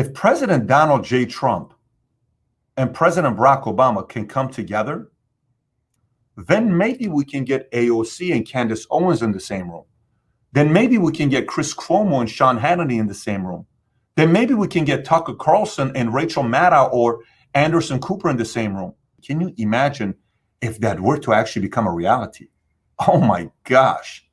If President Donald J. Trump and President Barack Obama can come together, then maybe we can get AOC and Candace Owens in the same room. Then maybe we can get Chris Cuomo and Sean Hannity in the same room. Then maybe we can get Tucker Carlson and Rachel Maddow or Anderson Cooper in the same room. Can you imagine if that were to actually become a reality? Oh my gosh.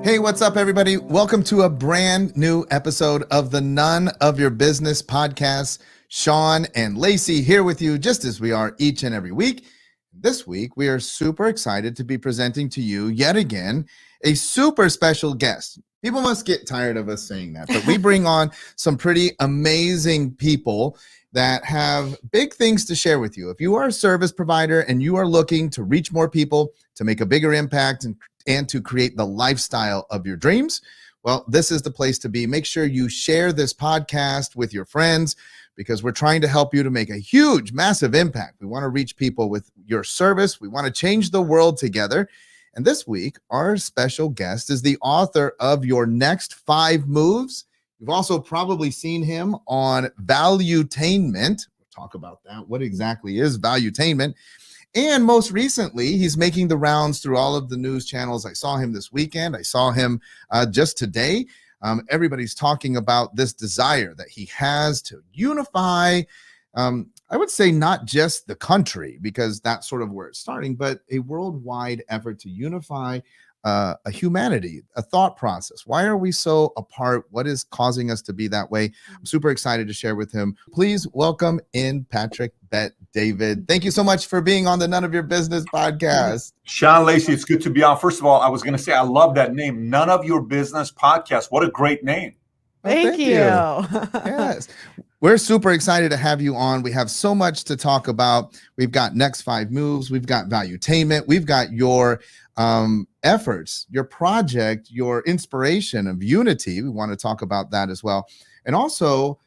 Hey, what's up, everybody? Welcome to a brand new episode of the None of Your Business podcast. Shawn and Lacey here with you, just as we are each and every week. This week, we are super excited to be presenting to you yet again a super special guest. People must get tired of us saying that, but we bring on some pretty amazing people that have big things to share with you. If you are a service provider and you are looking to reach more people, to make a bigger impact and to create the lifestyle of your dreams, well, this is the place to be. Make sure you share this podcast with your friends because we're trying to help you to make a huge, massive impact. We want to reach people with your service. We want to change the world together. And this week, our special guest is the author of Your Next 5 Moves. You've also probably seen him on Valuetainment. We'll talk about that. What exactly is Valuetainment? And most recently, he's making the rounds through all of the news channels. I saw him this weekend. I saw him just today. Everybody's talking about this desire that he has to unify, I would say not just the country, because that's sort of where it's starting, but a worldwide effort to unify a humanity, a thought process. Why are we so apart? What is causing us to be that way? I'm super excited to share with him. Please welcome in Patrick BetDavid. Thank you so much for being on the None of Your Business podcast. Shawn, Lacey, it's good to be on. First of all, I was going to say, I love that name, None of Your Business podcast. What a great name. Thank you. Yes. We're super excited to have you on. We have so much to talk about. We've got Next 5 Moves. We've got Valuetainment. We've got your efforts, your project, your inspiration of unity. We want to talk about that as well. And also,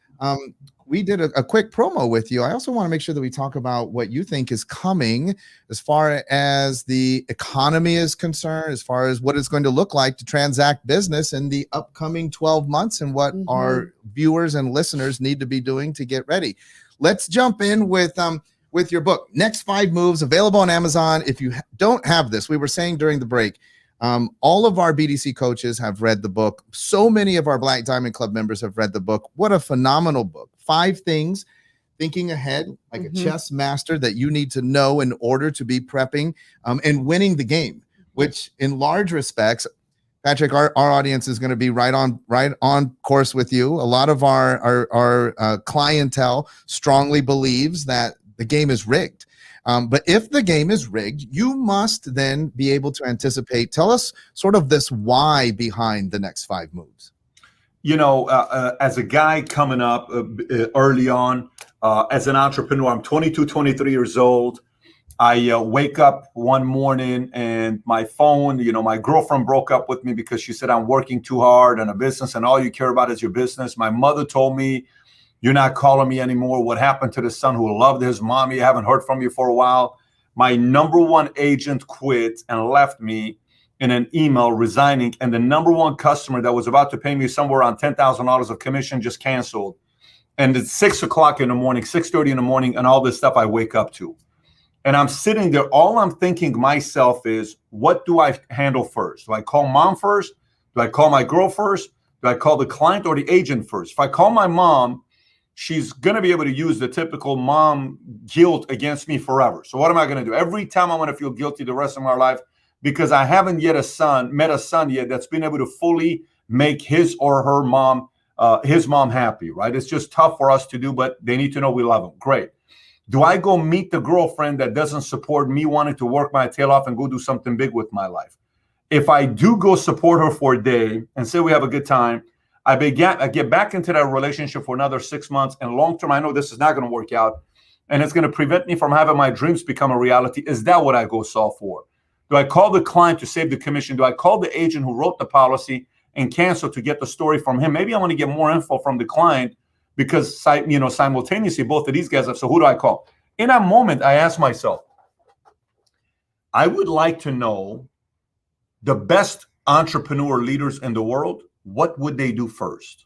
we did a quick promo with you. I also want to make sure that we talk about what you think is coming as far as the economy is concerned, as far as what it's going to look like to transact business in the upcoming 12 months and what our viewers and listeners need to be doing to get ready. Let's jump in with your book, Next 5 Moves, available on Amazon. If you don't have this, we were saying during the break, all of our BDC coaches have read the book. So many of our Black Diamond Club members have read the book. What a phenomenal book. 5 things, thinking ahead like a chess master that you need to know in order to be prepping and winning the game, which in large respects, Patrick, our audience is going to be right on course with you. A lot of our clientele strongly believes that the game is rigged. But if the game is rigged, you must then be able to anticipate. Tell us sort of this why behind the Next 5 Moves. You know, as a guy coming up early on, as an entrepreneur, I'm 22, 23 years old. I wake up one morning and my phone, my girlfriend broke up with me because she said I'm working too hard on a business and all you care about is your business. My mother told me, you're not calling me anymore. What happened to the son who loved his mommy? I haven't heard from you for a while. My number one agent quit and left me in an email resigning. And the number one customer that was about to pay me somewhere around $10,000 of commission just canceled. And it's 6 o'clock in the morning, 6:30 in the morning, and all this stuff I wake up to. And I'm sitting there. All I'm thinking myself is, what do I handle first? Do I call mom first? Do I call my girl first? Do I call the client or the agent first? If I call my mom, she's going to be able to use the typical mom guilt against me forever. So what am I going to do? Every time I'm going to feel guilty the rest of my life because I haven't yet met a son yet that's been able to fully make his or her mom, his mom happy, right? It's just tough for us to do, but they need to know we love them. Great. Do I go meet the girlfriend that doesn't support me wanting to work my tail off and go do something big with my life? If I do go support her for a day and say we have a good time, I get back into that relationship for another 6 months, and long term, I know this is not going to work out. and it's going to prevent me from having my dreams become a reality? Is that what I go solve for? Do I call the client to save the commission? Do I call the agent who wrote the policy and cancel to get the story from him? Maybe I want to get more info from the client because, simultaneously, both of these guys have. So who do I call? In that moment, I ask myself, I would like to know the best entrepreneur leaders in the world. What would they do first?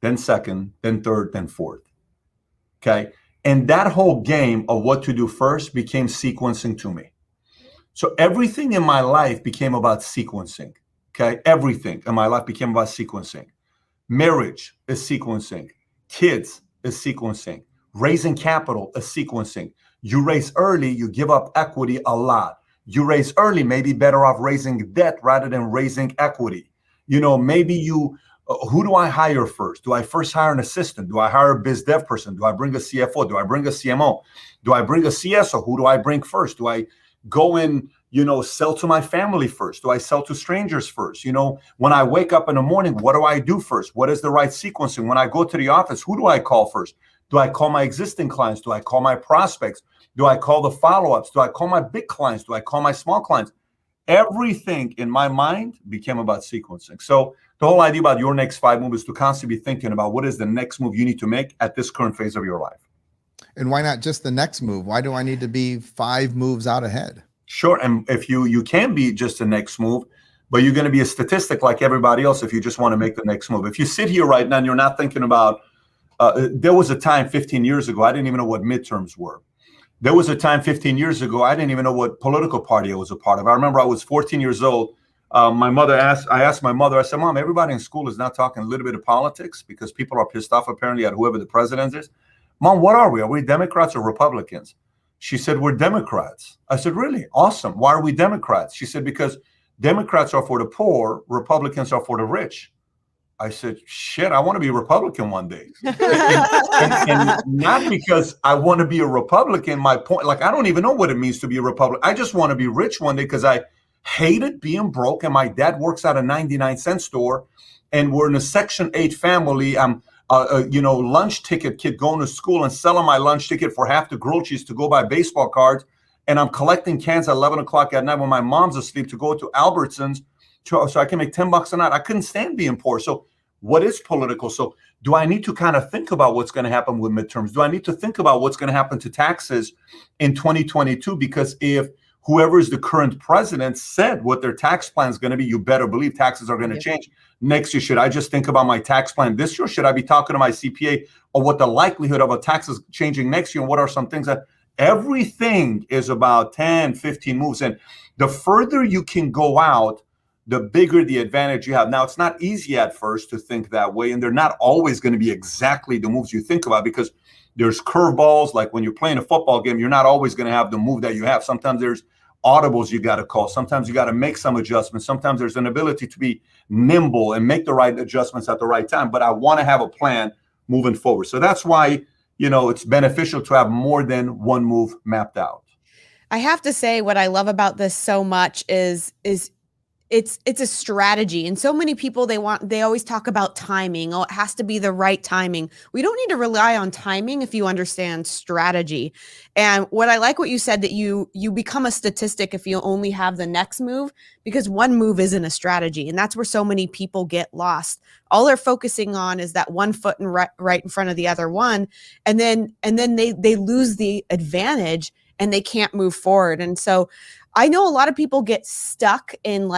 Then second, then third, then fourth. Okay. And that whole game of what to do first became sequencing to me. So everything in my life became about sequencing. Okay. Everything in my life became about sequencing. Marriage is sequencing. Kids is sequencing. Raising capital is sequencing. You raise early, you give up equity a lot. You raise early, maybe better off raising debt rather than raising equity. Maybe who do I hire first? Do I first hire an assistant? Do I hire a biz dev person? Do I bring a CFO? Do I bring a CMO? Do I bring a CSO? Who do I bring first? Do I go and, sell to my family first? Do I sell to strangers first? When I wake up in the morning, what do I do first? What is the right sequencing? When I go to the office, who do I call first? Do I call my existing clients? Do I call my prospects? Do I call the follow-ups? Do I call my big clients? Do I call my small clients? Everything in my mind became about sequencing. So the whole idea about your next 5 moves is to constantly be thinking about what is the next move you need to make at this current phase of your life. And why not just the next move? Why do I need to be 5 moves out ahead? Sure. And if you can be just the next move, but you're going to be a statistic like everybody else if you just want to make the next move. If you sit here right now and you're not thinking about, there was a time 15 years ago, I didn't even know what midterms were. There was a time 15 years ago, I didn't even know what political party I was a part of. I remember I was 14 years old. I asked my mother, I said, Mom, everybody in school is now talking a little bit of politics because people are pissed off apparently at whoever the president is. Mom, what are we? Are we Democrats or Republicans? She said, we're Democrats. I said, really? Awesome. Why are we Democrats? She said, because Democrats are for the poor, Republicans are for the rich. I said, shit, I want to be a Republican one day. and not because I want to be a Republican. My point, I don't even know what it means to be a Republican. I just want to be rich one day because I hated being broke. And my dad works at a 99-cent store. And we're in a Section 8 family. I'm lunch ticket kid going to school and selling my lunch ticket for half the groceries to go buy baseball cards. And I'm collecting cans at 11 o'clock at night when my mom's asleep to go to Albertsons so I can make $10 a night. I couldn't stand being poor. So what is political? So do I need to kind of think about what's going to happen with midterms? Do I need to think about what's going to happen to taxes in 2022? Because if whoever is the current president said what their tax plan is going to be, you better believe taxes are going to change. Next year, should I just think about my tax plan this year? Should I be talking to my CPA or what the likelihood of a taxes changing next year? And what are some things that everything is about 10, 15 moves. And the further you can go out, the bigger the advantage you have. Now, it's not easy at first to think that way. And they're not always going to be exactly the moves you think about because there's curveballs. Like when you're playing a football game, you're not always going to have the move that you have. Sometimes there's audibles you got to call. Sometimes you got to make some adjustments. Sometimes there's an ability to be nimble and make the right adjustments at the right time. But I want to have a plan moving forward. So that's why, it's beneficial to have more than one move mapped out. I have to say what I love about this so much is it's a strategy. And so many people, they always talk about timing. Oh, it has to be the right timing. We don't need to rely on timing if you understand strategy. And what I like what you said, that you become a statistic if you only have the next move, because one move isn't a strategy. And that's where so many people get lost. All they're focusing on is that one foot right in front of the other one. And then they lose the advantage and they can't move forward. And so I know a lot of people get stuck in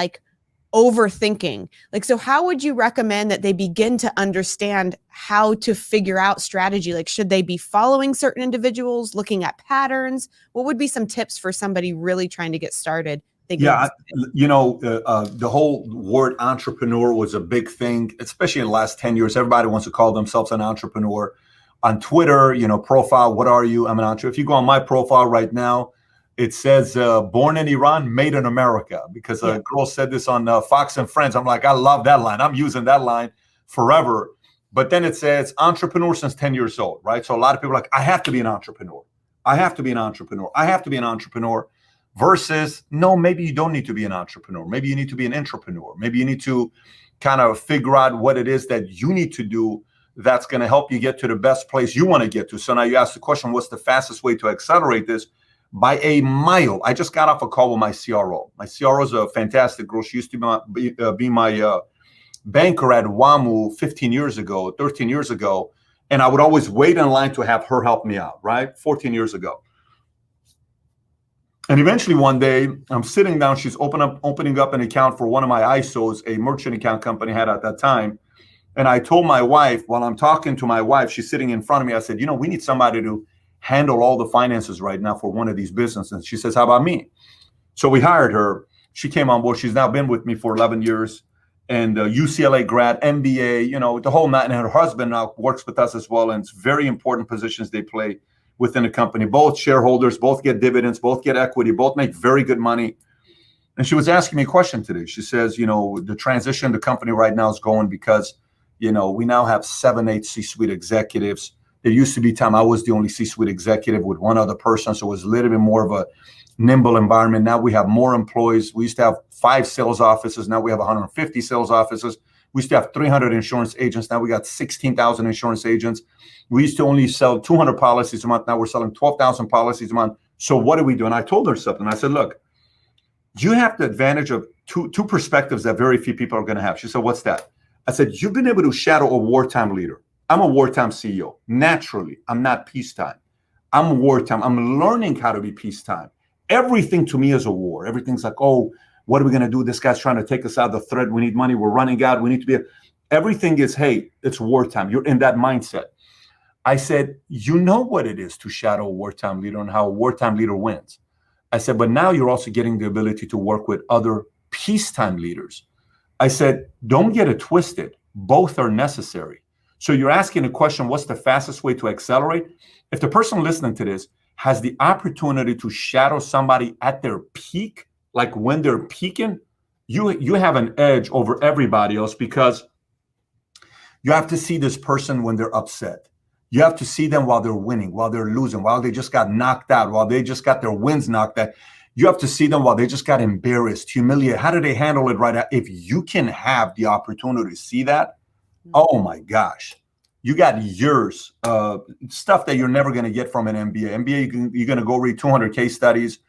overthinking. So how would you recommend that they begin to understand how to figure out strategy? Should they be following certain individuals, looking at patterns? What would be some tips for somebody really trying to get started? The whole word entrepreneur was a big thing, especially in the last 10 years. Everybody wants to call themselves an entrepreneur. On Twitter, profile, what are you? I'm an entrepreneur. If you go on my profile right now, it says born in Iran, made in America, because a girl said this on Fox and Friends. I'm like, I love that line. I'm using that line forever. But then it says entrepreneur since 10 years old, right? So a lot of people are like, I have to be an entrepreneur. I have to be an entrepreneur. I have to be an entrepreneur. Versus, no, maybe you don't need to be an entrepreneur. Maybe you need to be an intrapreneur. Maybe you need to kind of figure out what it is that you need to do that's going to help you get to the best place you want to get to. So now you ask the question, what's the fastest way to accelerate this? By a mile. I just got off a call with my CRO. My CRO is a fantastic girl. She used to be my banker at WAMU 15 years ago, 13 years ago. And I would always wait in line to have her help me out, right? 14 years ago. And eventually one day I'm sitting down, she's opening up an account for one of my ISOs, a merchant account company had at that time. And I told my wife, while I'm talking to my wife, she's sitting in front of me, I said, we need somebody to handle all the finances right now for one of these businesses. And she says, how about me? So we hired her. She came on board. She's now been with me for 11 years and UCLA grad, MBA, the whole night. And her husband now works with us as well. And it's very important positions they play within the company. Both shareholders, both get dividends, both get equity, both make very good money. And she was asking me a question today. She says, the transition the company right now is going because, we now have 7, 8 C-suite executives. There used to be time I was the only C-suite executive with one other person. So it was a little bit more of a nimble environment. Now we have more employees. We used to have 5 sales offices. Now we have 150 sales offices. We used to have 300 insurance agents. Now we got 16,000 insurance agents. We used to only sell 200 policies a month. Now we're selling 12,000 policies a month. So what do we do? And I told her something. I said, look, you have the advantage of two perspectives that very few people are going to have. She said, what's that? I said, you've been able to shadow a wartime leader. I'm a wartime CEO. Naturally, I'm not peacetime. I'm wartime. I'm learning how to be peacetime. Everything to me is a war. Everything's like, oh, what are we going to do? This guy's trying to take us out of the thread. We need money. We're running out. We need to be. Everything is, hey, it's wartime. You're in that mindset. I said, you know what it is to shadow a wartime leader and how a wartime leader wins. I said, but now you're also getting the ability to work with other peacetime leaders. I said, don't get it twisted. Both are necessary. So you're asking the question, what's the fastest way to accelerate? If the person listening to this has the opportunity to shadow somebody at their peak, like when they're peaking, you have an edge over everybody else because you have to see this person when they're upset. You have to see them while they're winning, while they're losing, while they just got knocked out, while they just got their wins knocked out. You have to see them while they just got embarrassed, humiliated. How do they handle it right now? If you can have the opportunity to see that, oh my gosh, you got years stuff that you're never going to get from an MBA. MBA, you're going to go read 200 case studies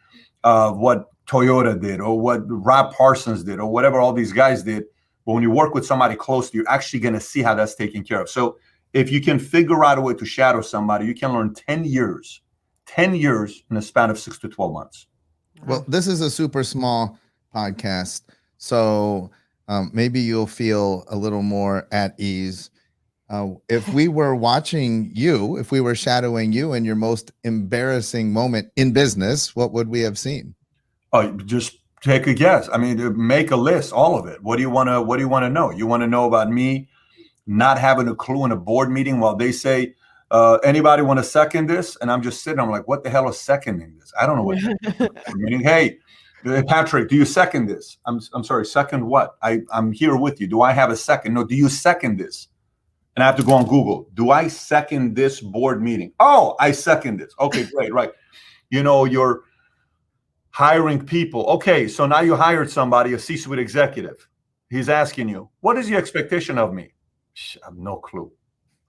of what Toyota did or what Rob Parsons did or whatever all these guys did. But when you work with somebody close, you're actually going to see how that's taken care of. So if you can figure out a way to shadow somebody, you can learn 10 years in a span of 6 to 12 months. Well, this is a super small podcast, so maybe you'll feel a little more at ease. If we were watching you, if we were shadowing you in your most embarrassing moment in business, what would we have seen? Oh, just take a guess. I mean, make a list, all of it. What do you want to know? You want to know about me not having a clue in a board meeting while they say, anybody want to second this? And I'm just sitting, I'm like, what the hell is seconding this? I don't know what meaning. Hey, Patrick, do you second this? I'm sorry, second what? I'm here with you. Do I have a second? No, do you second this? And I have to go on Google. Do I second this board meeting? Oh, I second this. Okay, great, right. You're hiring people. Okay, so now you hired somebody, a C-suite executive. He's asking you, what is your expectation of me? I have no clue.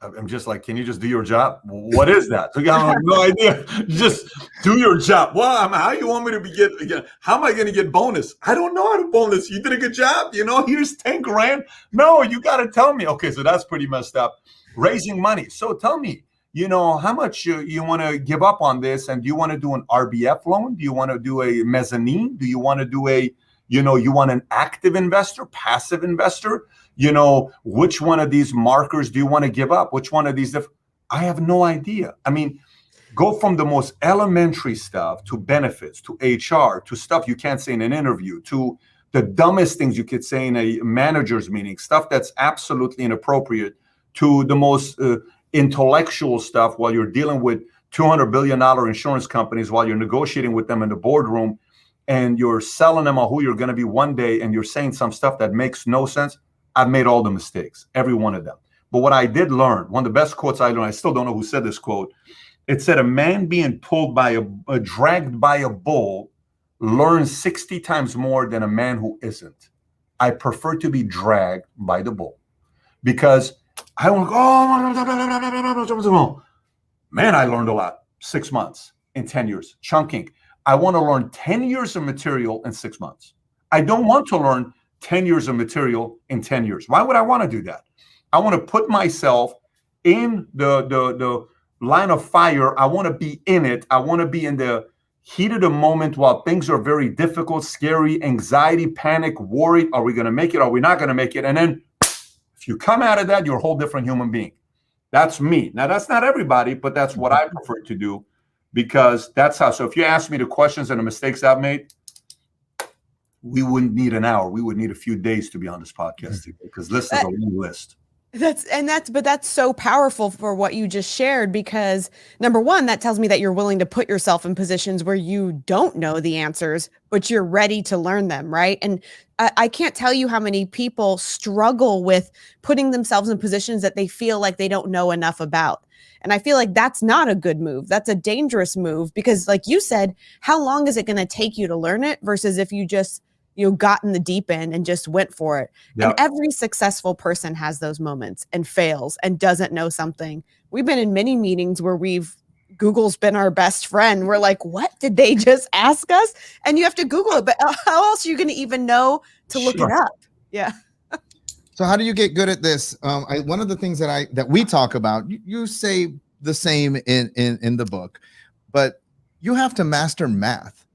I'm just like, can you just do your job? What is that? So I have no idea. Just do your job. Well, how you want me to get? How am I going to get bonus? I don't know how to bonus. You did a good job. Here's 10 grand. No, you got to tell me. Okay, so that's pretty messed up. Raising money. So tell me, how much you want to give up on this? And do you want to do an RBF loan? Do you want to do a mezzanine? Do you want to do you want an active investor, passive investor? Which one of these markers do you want to give up? Which one of these? I have no idea. I mean, go from the most elementary stuff to benefits, to HR, to stuff you can't say in an interview, to the dumbest things you could say in a manager's meeting, stuff that's absolutely inappropriate, to the most intellectual stuff while you're dealing with $200 billion insurance companies, while you're negotiating with them in the boardroom and you're selling them on who you're going to be one day, and you're saying some stuff that makes no sense. I've made all the mistakes, every one of them. But what I did learn, one of the best quotes I learned, I still don't know who said this quote. It said, a man being pulled by dragged by a bull learns 60 times more than a man who isn't. I prefer to be dragged by the bull because I want to go, oh, man, I learned a lot. 6 months in 10 years. Chunking. I want to learn 10 years of material in 6 months. I don't want to learn 10 years of material in 10 years. Why would I want to do that? I want to put myself in the line of fire. I want to be in it. I want to be in the heat of the moment while things are very difficult, scary, anxiety, panic, worried. Are we going to make it? Are we not going to make it? And then if you come out of that, you're a whole different human being. That's me. Now, that's not everybody, but that's what I prefer to do, because that's how. So if you ask me the questions and the mistakes I've made, we wouldn't need an hour. We would need a few days to be on this podcast today, because this is a long list. That's so powerful for what you just shared, because number one, that tells me that you're willing to put yourself in positions where you don't know the answers, but you're ready to learn them, right? And I can't tell you how many people struggle with putting themselves in positions that they feel like they don't know enough about. And I feel like that's not a good move. That's a dangerous move, because like you said, how long is it going to take you to learn it versus if you just got in the deep end and just went for it. Yep. And every successful person has those moments and fails and doesn't know something. We've been in many meetings where Google's been our best friend. We're like, what did they just ask us? And you have to Google it, but how else are you going to even know to look it up? Yeah. So how do you get good at this? One of the things that we talk about, you say the same in the book, but you have to master math.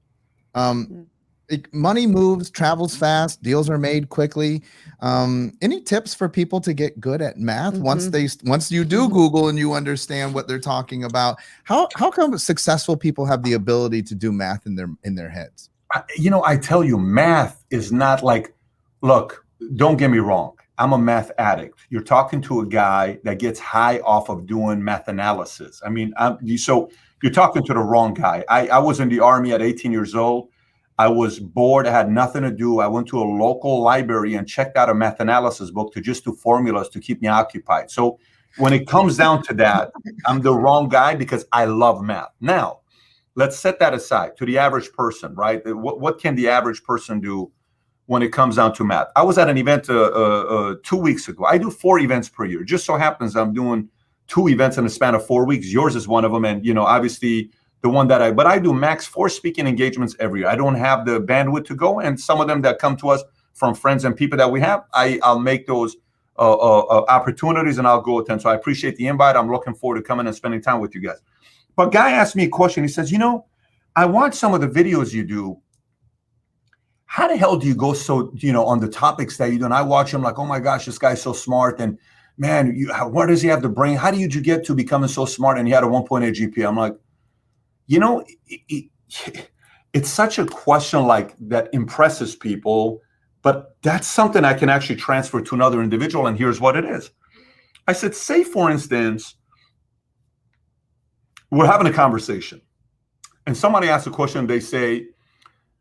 Money moves, travels fast, deals are made quickly. Any tips for people to get good at math once you do Google and you understand what they're talking about? How come successful people have the ability to do math in their heads? I tell you, math is not like, look, don't get me wrong. I'm a math addict. You're talking to a guy that gets high off of doing math analysis. I mean, so you're talking to the wrong guy. I was in the Army at 18 years old. I was bored. I had nothing to do. I went to a local library and checked out a math analysis book to just do formulas to keep me occupied. So when it comes down to that, I'm the wrong guy because I love math. Now, let's set that aside to the average person, right? What can the average person do when it comes down to math? I was at an event 2 weeks ago. I do 4 events per year. Just so happens I'm doing 2 events in the span of 4 weeks. Yours is one of them. And, obviously, the one that I do max 4 speaking engagements every year. I don't have the bandwidth to go, and some of them that come to us from friends and people that we have, I'll make those opportunities and I'll go attend. So I appreciate the invite. I'm looking forward to coming and spending time with you guys. But guy asked me a question. He says, I watch some of the videos you do. How the hell do you go so, on the topics that you do? And I watch him like, oh my gosh, this guy's so smart. And man, where does he have the brain? How did you get to becoming so smart? And he had a 1.8 GPA. I'm like, it's such a question like that impresses people, but that's something I can actually transfer to another individual. And here's what it is. I said, say, for instance, we're having a conversation and somebody asks a question. They say,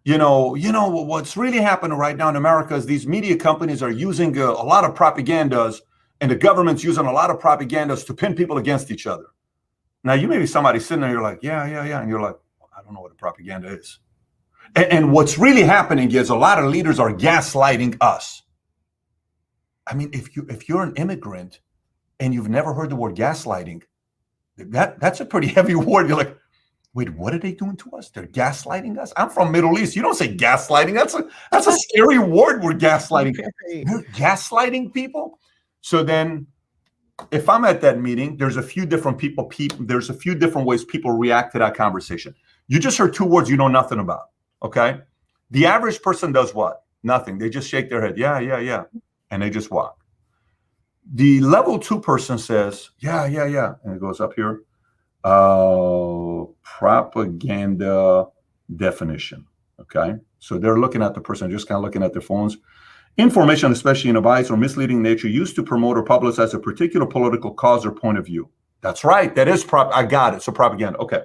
what's really happening right now in America is these media companies are using a lot of propagandas, and the government's using a lot of propagandas to pin people against each other. Now, you may be somebody sitting there, you're like, yeah. And you're like, I don't know what a propaganda is. And what's really happening is a lot of leaders are gaslighting us. I mean, if you're an immigrant and you've never heard the word gaslighting, that's a pretty heavy word. You're like, wait, what are they doing to us? They're gaslighting us? I'm from Middle East. You don't say gaslighting. That's a scary word. We're gaslighting. You're gaslighting people? So then, if I'm at that meeting, there's a few different there's a few different ways people react to that conversation. You just heard 2 words you know nothing about, okay? The average person does what? Nothing. They just shake their head, yeah, and they just walk. The level 2 person says, yeah, and it goes up here. Propaganda definition, okay? So they're looking at the person, just kind of looking at their phones. Information, especially in a biased or misleading nature, used to promote or publicize a particular political cause or point of view. That's right. That is I got it. So propaganda. Okay.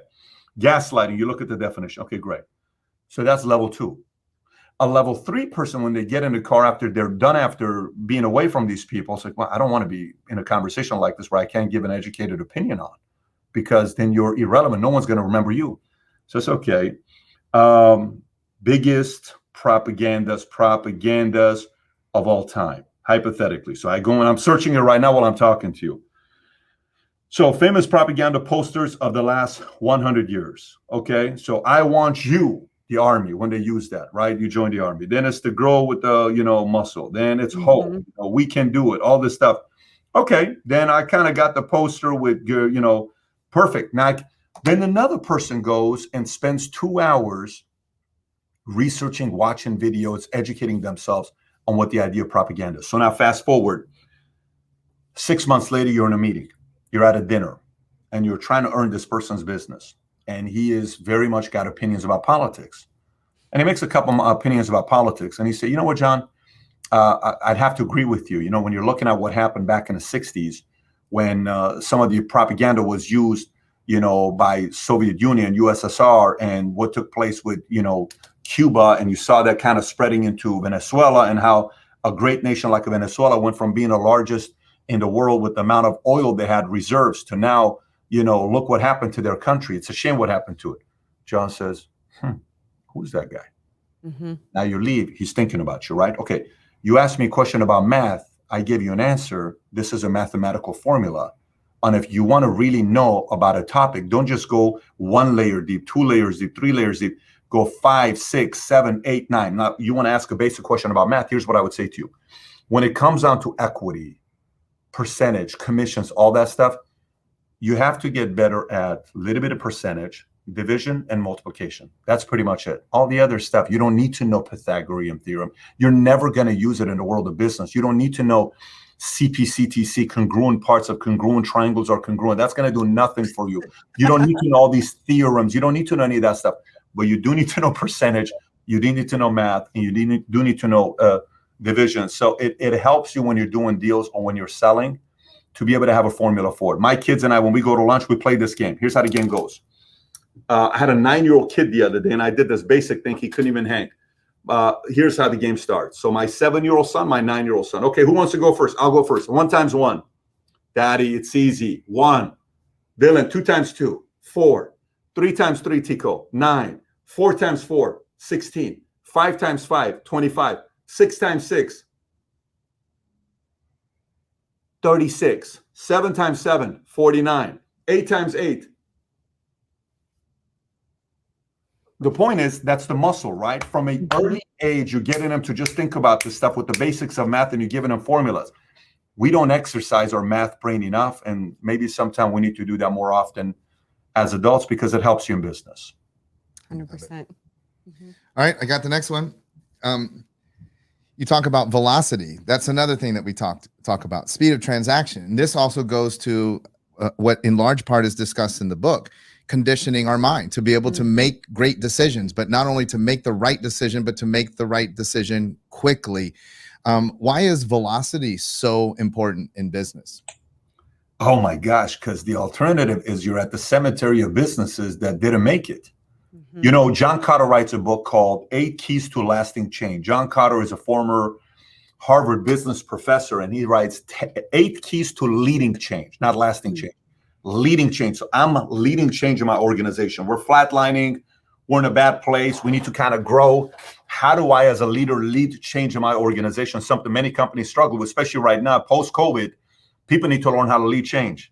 Gaslighting. You look at the definition. Okay, great. So that's level 2. A level 3 person, when they get in the car after being away from these people, it's like, well, I don't want to be in a conversation like this where I can't give an educated opinion on, because then you're irrelevant. No one's going to remember you. So it's okay. Biggest propagandas of all time. hypothetically. So I go and I'm searching it right now while I'm talking to you. So famous propaganda posters of the last 100 years. Okay. So I want you, the army, when they use that, right? You join the army. Then it's the girl with the, muscle. Then it's hope. We can do it. All this stuff. Okay. Then I kind of got the poster with, perfect. Now, then another person goes and spends 2 hours researching, watching videos, educating themselves on what the idea of propaganda is. So now fast forward, 6 months later, you're in a meeting. You're at a dinner and you're trying to earn this person's business. And he is very much got opinions about politics. And he makes a couple of opinions about politics. And he said, you know what, John, I'd have to agree with you. When you're looking at what happened back in the 60s, when some of the propaganda was used, by Soviet Union, USSR, and what took place with, Cuba, and you saw that kind of spreading into Venezuela, and how a great nation like Venezuela went from being the largest in the world with the amount of oil they had reserves to now, look what happened to their country. It's a shame what happened to it. John says, who's that guy? Now you leave. He's thinking about you, right? Okay. You asked me a question about math. I gave you an answer. This is a mathematical formula. And if you want to really know about a topic, don't just go 1 layer deep, 2 layers deep, 3 layers deep, go 5, 6, 7, 8, 9. Now you want to ask a basic question about math. Here's what I would say to you. When it comes down to equity, percentage, commissions, all that stuff, you have to get better at a little bit of percentage, division, and multiplication. That's pretty much it. All the other stuff, you don't need to know Pythagorean theorem. You're never going to use it in the world of business. You don't need to know CPCTC, congruent parts of congruent triangles are congruent. That's going to do nothing for you. You don't need to know all these theorems. You don't need to know any of that stuff. But you do need to know percentage. You do need to know math, and you do need to know division. So it helps you when you're doing deals or when you're selling to be able to have a formula for it. My kids and I, when we go to lunch, we play this game. Here's how the game goes. I had a 9-year-old kid the other day, and I did this basic thing. He couldn't even hang. Here's how the game starts. So my 7-year-old son, my 9-year-old son. Okay, who wants to go first? I'll go first. 1 times 1. Daddy, it's easy. 1. Dylan, 2 times 2. 4. 3 times 3, Tico. 9. 4 times 4. 16. 5 times 5. 25. 6 times 6. 36. 7 times 7. 49. 8 times 8. The point is, that's the muscle, right? From an early age, you're getting them to just think about this stuff with the basics of math, and you're giving them formulas. We don't exercise our math brain enough, and maybe sometime we need to do that more often as adults because it helps you in business. 100%. All right, I got the next one. You talk about velocity. That's another thing that we talk about. Speed of transaction. And this also goes to what in large part is discussed in the book. Conditioning our mind to be able to make great decisions, but not only to make the right decision, but to make the right decision quickly. Why is velocity so important in business? Oh my gosh, because the alternative is you're at the cemetery of businesses that didn't make it. John Kotter writes a book called 8 Keys to Lasting Change. John Kotter is a former Harvard business professor, and he writes 8 keys to leading change, not lasting change. Leading change. So I'm leading change in my organization. We're flatlining. We're in a bad place. We need to kind of grow. How do I, as a leader, lead change in my organization? Something many companies struggle with, especially right now, post-COVID. People need to learn how to lead change.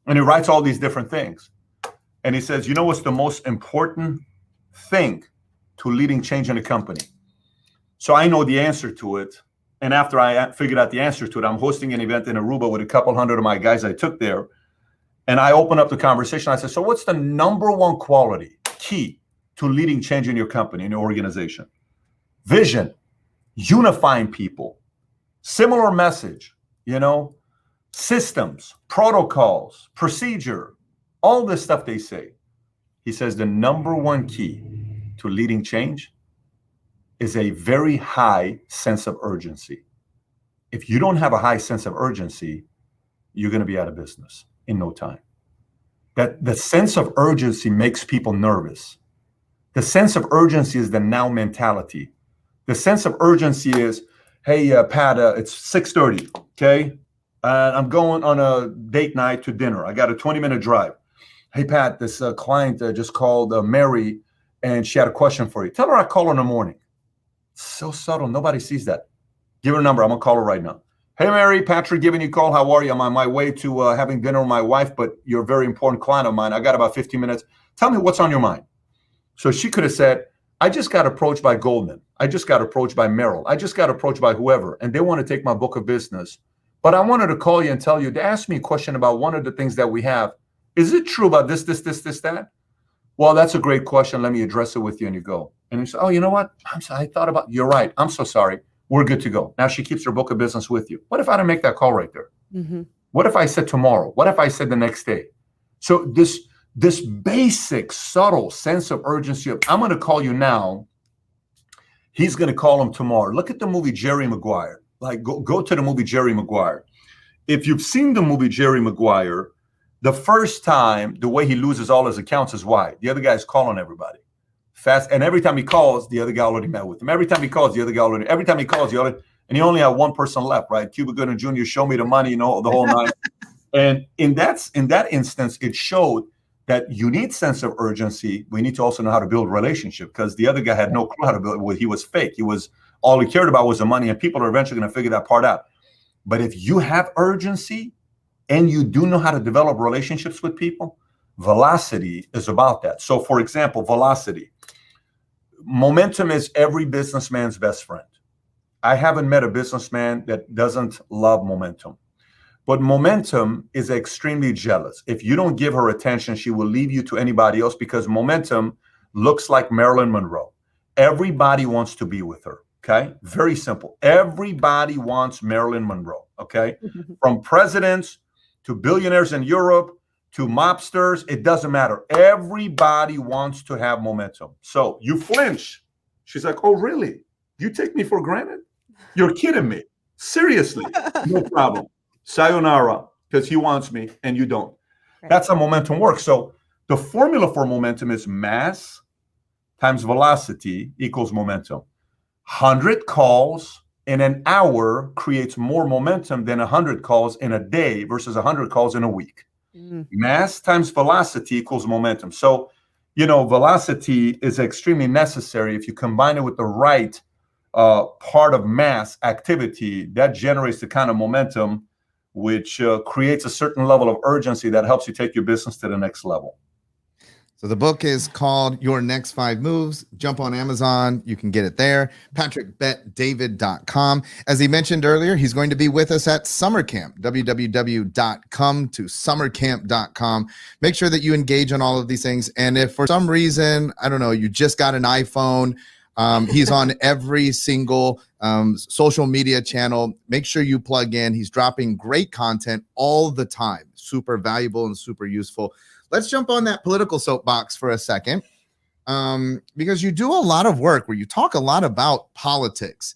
And he writes all these different things. And he says, you know what's the most important thing to leading change in a company? So I know the answer to it. And after I figured out the answer to it, I'm hosting an event in Aruba with a couple hundred of my guys I took there. And I open up the conversation. I said, so what's the number one quality, key to leading change in your company, in your organization? Vision, unifying people, similar message, systems, protocols, procedure, all this stuff they say. He says the number one key to leading change is a very high sense of urgency. If you don't have a high sense of urgency, you're going to be out of business in no time. That the sense of urgency makes people nervous. The sense of urgency is the now mentality. The sense of urgency is, hey, Pat, it's 6:30, okay? I'm going on a date night to dinner. I got a 20-minute drive. Hey, Pat, this client just called Mary, and she had a question for you. Tell her I call her in the morning. It's so subtle. Nobody sees that. Give her a number. I'm going to call her right now. Hey, Mary, Patrick giving you a call. How are you? I'm on my way to having dinner with my wife, but you're a very important client of mine. I got about 15 minutes. Tell me what's on your mind. So she could have said, I just got approached by Goldman. I just got approached by Merrill. I just got approached by whoever, and they want to take my book of business. But I wanted to call you and tell you, they asked me a question about one of the things that we have. Is it true about this, that? Well, that's a great question. Let me address it with you. And you go. And you say, oh, you know what? I thought about, you're right. I'm so sorry. We're good to go. Now she keeps her book of business with you. What if I didn't make that call right there? Mm-hmm. What if I said tomorrow? What if I said the next day? So this basic, subtle sense of urgency of, I'm going to call you now. He's going to call him tomorrow. Look at the movie Jerry Maguire. Like, go to the movie Jerry Maguire. If you've seen the movie Jerry Maguire, the first time, the way he loses all his accounts is why? The other guy's calling everybody fast. And every time he calls, the other guy already met with him. Every time he calls, the other guy already, every time he calls, the other, and you only have one person left, right? Cuba Gooding Jr., show me the money, you know, the whole nine. And in that instance, it showed that you need sense of urgency. We need to also know how to build relationship, because the other guy had no clue how to build. He was fake. All he cared about was the money, and people are eventually going to figure that part out. But if you have urgency and you do know how to develop relationships with people, velocity is about that. So, for example, velocity. Momentum is every businessman's best friend. I haven't met a businessman that doesn't love momentum. But momentum is extremely jealous. If you don't give her attention, she will leave you to anybody else, because momentum looks like Marilyn Monroe. Everybody wants to be with her, okay? Very simple. Everybody wants Marilyn Monroe, okay? From presidents to billionaires in Europe to mobsters, it doesn't matter. Everybody wants to have momentum. So you flinch. She's like, oh, really? You take me for granted? You're kidding me. Seriously, no problem. Sayonara, because he wants me and you don't. Right. That's how momentum works. So the formula for momentum is mass times velocity equals momentum. 100 calls in an hour creates more momentum than 100 calls in a day versus 100 calls in a week. Mass times velocity equals momentum. So, velocity is extremely necessary. If you combine it with the right part of mass activity, that generates the kind of momentum which creates a certain level of urgency that helps you take your business to the next level. So the book is called Your Next 5 Moves. Jump on Amazon. You can get it there. PatrickBetDavid.com. As he mentioned earlier, he's going to be with us at summer camp, www.cometosummercamp.com. Make sure that you engage on all of these things. And if for some reason, I don't know, you just got an iPhone, he's on every single social media channel. Make sure you plug in. He's dropping great content all the time. Super valuable and super useful. Let's jump on that political soapbox for a second, because you do a lot of work where you talk a lot about politics.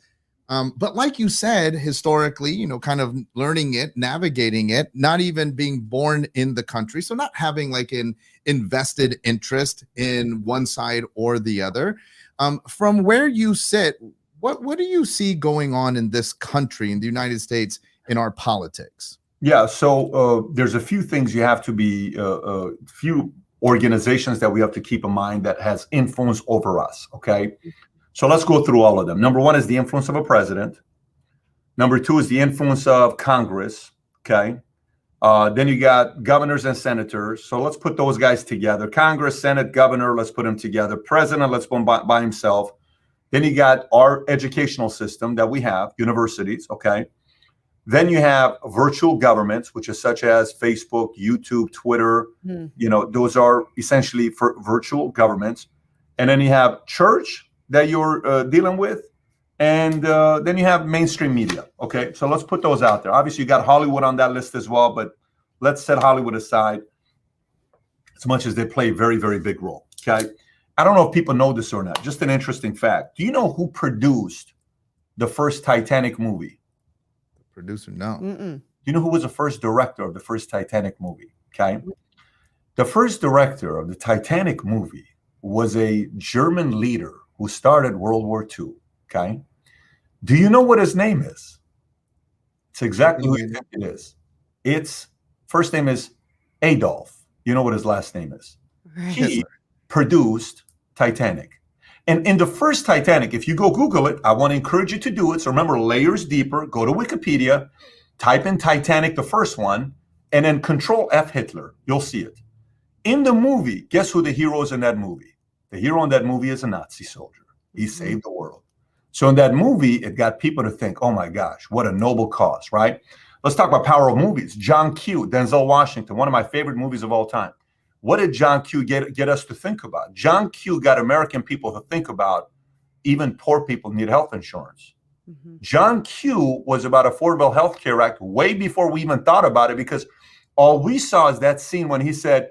But like you said, historically, kind of learning it, navigating it, not even being born in the country. So not having like an invested interest in one side or the other. From where you sit, what do you see going on in this country, in the United States, in our politics? Yeah, so there's a few things you have to be, few organizations that we have to keep in mind that has influence over us, okay? So let's go through all of them. Number one is the influence of a president. Number two is the influence of Congress, okay? Then you got governors and senators. So let's put those guys together. Congress, Senate, governor, let's put them together. President, let's put him by himself. Then you got our educational system that we have, universities, okay? Then you have virtual governments, which is such as Facebook, YouTube, Twitter. Those are essentially for virtual governments. And then you have church that you're dealing with. And then you have mainstream media. Okay, so let's put those out there. Obviously, you got Hollywood on that list as well, but let's set Hollywood aside, as much as they play a very, very big role. Okay, I don't know if people know this or not. Just an interesting fact. Do you know who produced the first Titanic movie? Producer, no. Mm-mm. Do you know who was the first director of the first Titanic movie? Okay. The first director of the Titanic movie was a German leader who started World War II. Okay. Do you know what his name is? It's exactly who you think it is. Its first name is Adolf. You know what his last name is? Right. He produced Titanic. And in the first Titanic, if you go Google it, I want to encourage you to do it. So remember, layers deeper, go to Wikipedia, type in Titanic, the first one, and then Control F Hitler. You'll see it. In the movie, guess who the hero is in that movie? The hero in that movie is a Nazi soldier. He saved the world. So in that movie, it got people to think, oh my gosh, what a noble cause, right? Let's talk about power of movies. John Q, Denzel Washington, one of my favorite movies of all time. What did John Q get us to think about? John Q got American people to think about even poor people need health insurance. John Q was about Affordable Health Care Act way before we even thought about it, because all we saw is that scene when he said,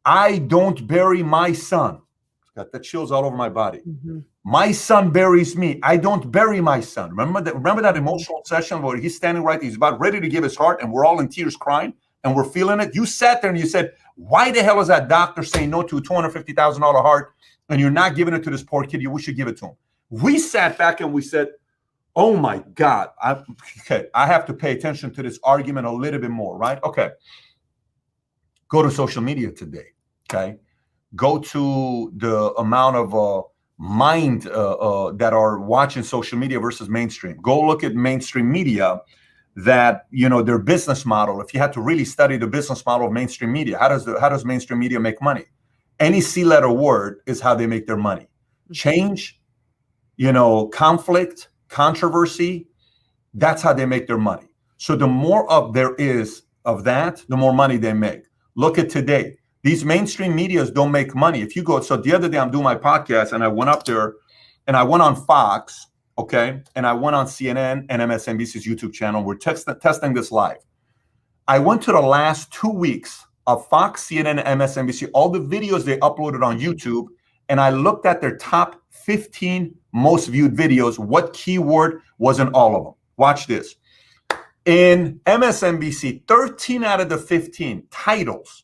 I don't bury my son. Got the chills all over my body. My son buries me. I don't bury my son. Remember that emotional session where he's standing right there, he's about ready to give his heart, and we're all in tears crying, and we're feeling it. You sat there and you said, why the hell is that doctor saying no to a $250,000 heart, and you're not giving it to this poor kid? We should give it to him. We sat back and we said, oh my God, I have to pay attention to this argument a little bit more, right? Okay. Go to social media today, okay? Go to the amount of mind that are watching social media versus mainstream. Go look at mainstream media, that, you know, their business model. If you had to really study the business model of mainstream media, how does mainstream media make money? Any C-letter word is how they make their money. Change, you know, conflict, controversy, that's how they make their money. So the more of there is of that, the more money they make. Look at today. These mainstream medias don't make money. If you go, so the other day I'm doing my podcast and I went up there and I went on Fox, okay? And I went on CNN and MSNBC's YouTube channel. We're testing this live. I went to the last 2 weeks of Fox, CNN, and MSNBC, all the videos they uploaded on YouTube, and I looked at their top 15 most viewed videos. What keyword was in all of them? Watch this. In MSNBC, 13 out of the 15 titles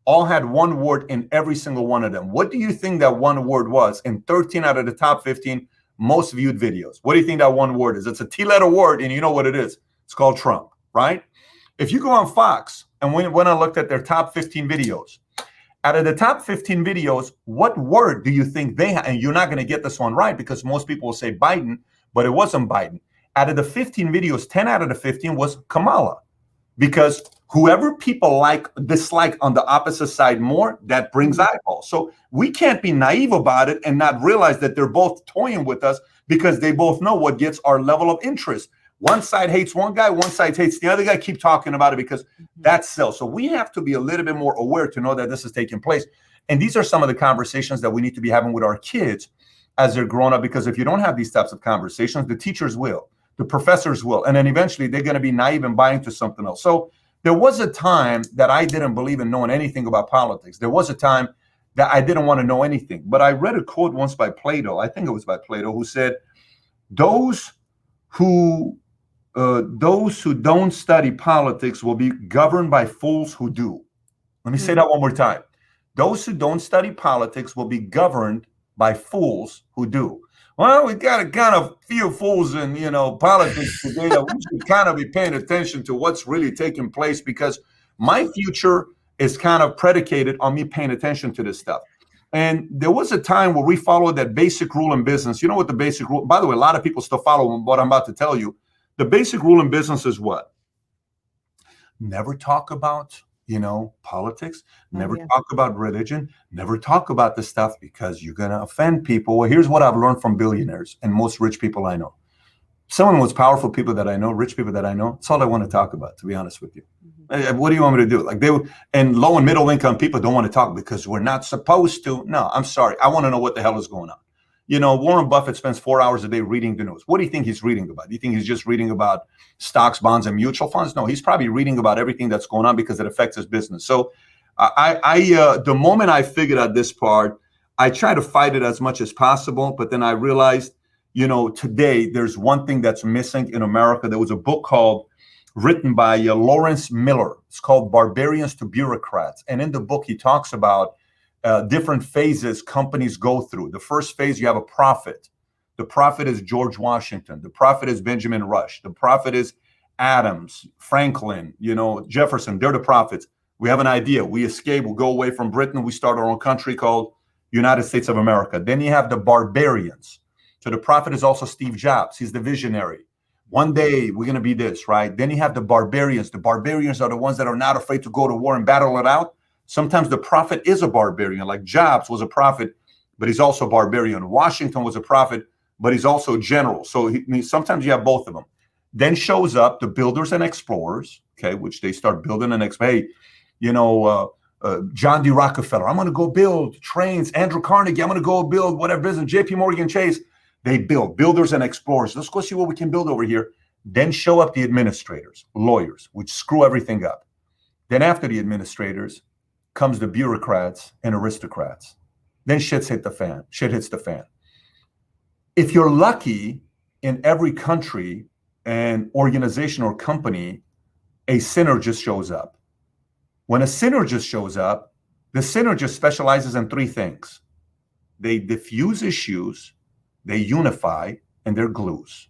all had one word in every single one of them. What do you think that one word was in 13 out of the top 15 most viewed videos? What do you think that one word is? It's a T-letter word, and you know what it is. It's called Trump, right? If you go on Fox, and when I looked at their top 15 videos, out of the top 15 videos, what word do you think they had? And you're not going to get this one right, because most people will say Biden, but it wasn't Biden. Out of the 15 videos, 10 out of the 15 was Kamala, because whoever people dislike on the opposite side more, that brings eyeballs. So we can't be naive about it and not realize that they're both toying with us, because they both know what gets our level of interest. One side hates one guy, one side hates the other guy. Keep talking about it, because that sells. So we have to be a little bit more aware to know that this is taking place. And these are some of the conversations that we need to be having with our kids as they're growing up, because if you don't have these types of conversations, the teachers will, the professors will, and then eventually they're going to be naive and buy into something else. So there was a time that I didn't believe in knowing anything about politics. There was a time that I didn't want to know anything. But I read a quote once by Plato, I think it was by Plato, who said, those who don't study politics will be governed by fools who do. Let me say that one more time. Those who don't study politics will be governed by fools who do. Well, we got a kind of few fools in, politics today that we should kind of be paying attention to what's really taking place, because my future is kind of predicated on me paying attention to this stuff. And there was a time where we followed that basic rule in business. You know what the basic rule, by the way, a lot of people still follow what I'm about to tell you. The basic rule in business is what? Never talk about, politics, never talk about religion, never talk about this stuff, because you're going to offend people. Well, here's what I've learned from billionaires and most rich people I know. Some of the most powerful people that I know, rich people that I know, it's all I want to talk about, to be honest with you. What do you want me to do? And low and middle income people don't want to talk because we're not supposed to. No, I'm sorry. I want to know what the hell is going on. Warren Buffett spends 4 hours a day reading the news. What do you think he's reading about? Do you think he's just reading about stocks, bonds, and mutual funds? No, he's probably reading about everything that's going on because it affects his business. So the moment I figured out this part, I try to fight it as much as possible. But then I realized, today there's one thing that's missing in America. There was a book written by Lawrence Miller. It's called Barbarians to Bureaucrats. And in the book, he talks about different phases companies go through. The first phase, you have a prophet. The prophet is George Washington. The prophet is Benjamin Rush. The prophet is Adams, Franklin, Jefferson. They're the prophets. We have an idea. We escape. We'll go away from Britain. We start our own country called United States of America. Then you have the barbarians. So the prophet is also Steve Jobs. He's the visionary. One day we're going to be this, right? Then you have the barbarians. The barbarians are the ones that are not afraid to go to war and battle it out. Sometimes the prophet is a barbarian, like Jobs was a prophet, but he's also a barbarian. Washington was a prophet, but he's also a general. So sometimes you have both of them. Then shows up the builders and explorers, okay, which they start building and hey, John D. Rockefeller, I'm going to go build trains. Andrew Carnegie, I'm going to go build whatever business. JP Morgan Chase, they build builders and explorers. Let's go see what we can build over here. Then show up the administrators, lawyers, which screw everything up. Then after the administrators comes the bureaucrats and aristocrats. Then shit hits the fan. If you're lucky, in every country and organization or company, a synergist shows up. When a synergist shows up, the synergist specializes in three things. They diffuse issues, they unify, and they're glues.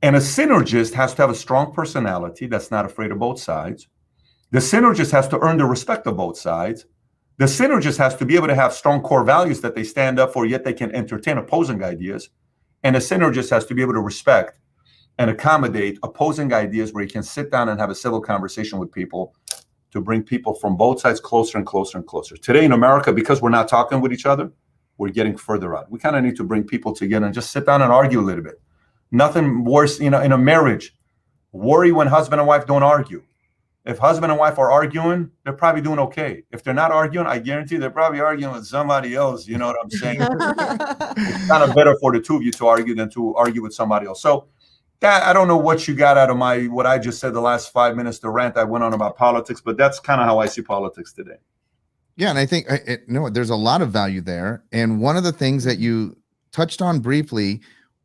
And a synergist has to have a strong personality that's not afraid of both sides. The synergist has to earn the respect of both sides. The synergist has to be able to have strong core values that they stand up for, yet they can entertain opposing ideas. And a synergist has to be able to respect and accommodate opposing ideas where you can sit down and have a civil conversation with people to bring people from both sides closer and closer and closer. Today in America, because we're not talking with each other, we're getting further out. We kind of need to bring people together and just sit down and argue a little bit. Nothing worse, in a marriage. Worry when husband and wife don't argue. If husband and wife are arguing, they're probably doing okay. If they're not arguing, I guarantee they're probably arguing with somebody else. You know what I'm saying? It's kind of better for the two of you to argue than to argue with somebody else. So that, I don't know what you got out of what I just said the last 5 minutes, the rant I went on about politics, but that's kind of how I see politics today. Yeah, and I think there's a lot of value there. And one of the things that you touched on briefly,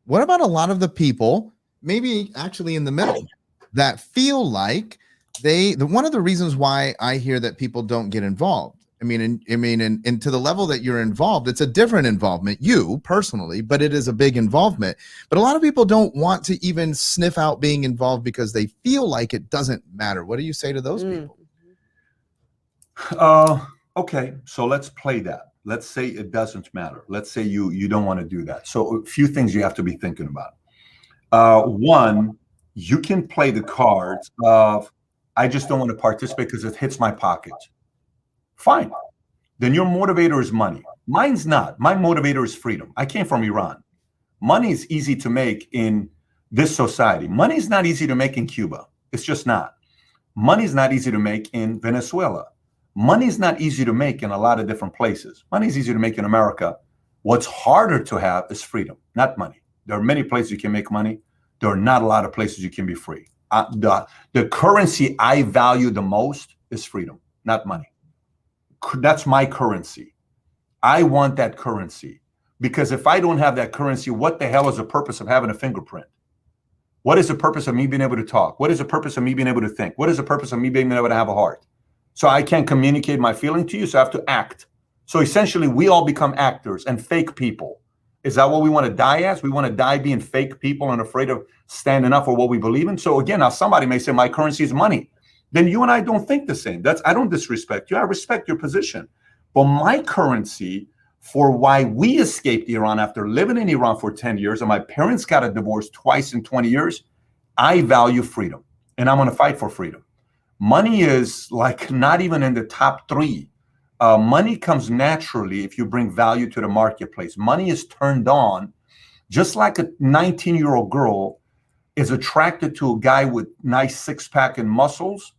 what about a lot of the people, maybe actually in the middle, that feel like one of the reasons why I hear that people don't get involved. And to the level that you're involved, it's a different involvement, you personally, but it is a big involvement. But a lot of people don't want to even sniff out being involved because they feel like it doesn't matter. What do you say to those people? Okay, so let's play that. Let's say it doesn't matter. Let's say you don't want to do that. So a few things you have to be thinking about. One, you can play the cards of, I just don't want to participate because it hits my pocket. Fine. Then your motivator is money. Mine's not. My motivator is freedom. I came from Iran. Money is easy to make in this society. Money is not easy to make in Cuba. It's just not. Money is not easy to make in Venezuela. Money is not easy to make in a lot of different places. Money is easy to make in America. What's harder to have is freedom, not money. There are many places you can make money. There are not a lot of places you can be free. The currency I value the most is freedom, not money. That's my currency. I want that currency because if I don't have that currency, what the hell is the purpose of having a fingerprint? What is the purpose of me being able to talk? What is the purpose of me being able to think? What is the purpose of me being able to have a heart? So I can't communicate my feeling to you, so I have to act. So essentially, we all become actors and fake people. Is that what we want to die as? We want to die being fake people and afraid of standing up for what we believe in? So again, now somebody may say my currency is money. Then you and I don't think the same. I don't disrespect you. I respect your position. But my currency for why we escaped Iran after living in Iran for 10 years and my parents got a divorce twice in 20 years, I value freedom and I'm going to fight for freedom. Money is like not even in the top three. Money comes naturally if you bring value to the marketplace. Money is turned on just like a 19-year-old girl is attracted to a guy with nice six-pack and muscles.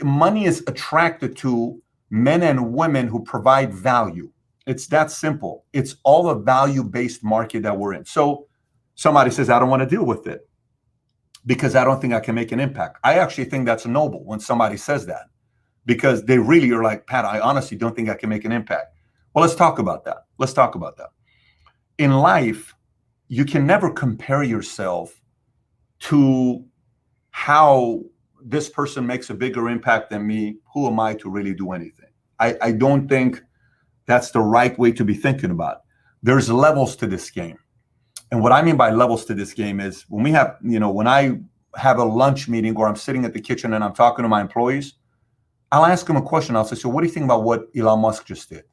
Money is attracted to men and women who provide value. It's that simple. It's all a value-based market that we're in. So somebody says, I don't want to deal with it because I don't think I can make an impact. I actually think that's noble when somebody says that because they really are like, Pat, I honestly don't think I can make an impact. Well, let's talk about that. In life, you can never compare yourself to how this person makes a bigger impact than me. Who am I to really do anything? I don't think that's the right way to be thinking about it. There's levels to this game. And what I mean by levels to this game is when we have, when I have a lunch meeting or I'm sitting at the kitchen and I'm talking to my employees, I'll ask them a question. I'll say, so what do you think about what Elon Musk just did?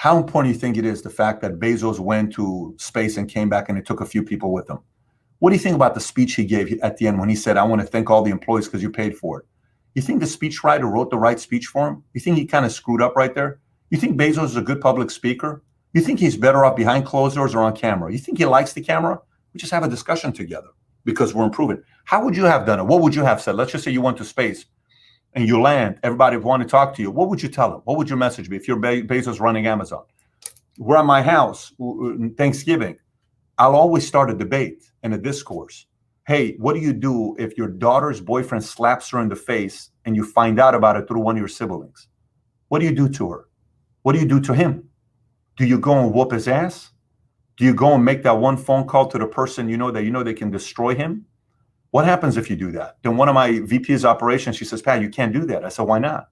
How important do you think it is, the fact that Bezos went to space and came back and it took a few people with him? What do you think about the speech he gave at the end when he said, I want to thank all the employees because you paid for it? You think the speechwriter wrote the right speech for him? You think he kind of screwed up right there? You think Bezos is a good public speaker? You think he's better off behind closed doors or on camera? You think he likes the camera? We just have a discussion together because we're improving. How would you have done it? What would you have said? Let's just say you went to space and you land, everybody would want to talk to you. What would you tell them? What would your message be if you're Bezos running Amazon? We're at my house, Thanksgiving. I'll always start a debate and a discourse. Hey, what do you do if your daughter's boyfriend slaps her in the face and you find out about it through one of your siblings? What do you do to her? What do you do to him? Do you go and whoop his ass? Do you go and make that one phone call to the person you know they can destroy him? What happens if you do that? Then one of my VP's operations, she says, Pat, you can't do that. I said, why not?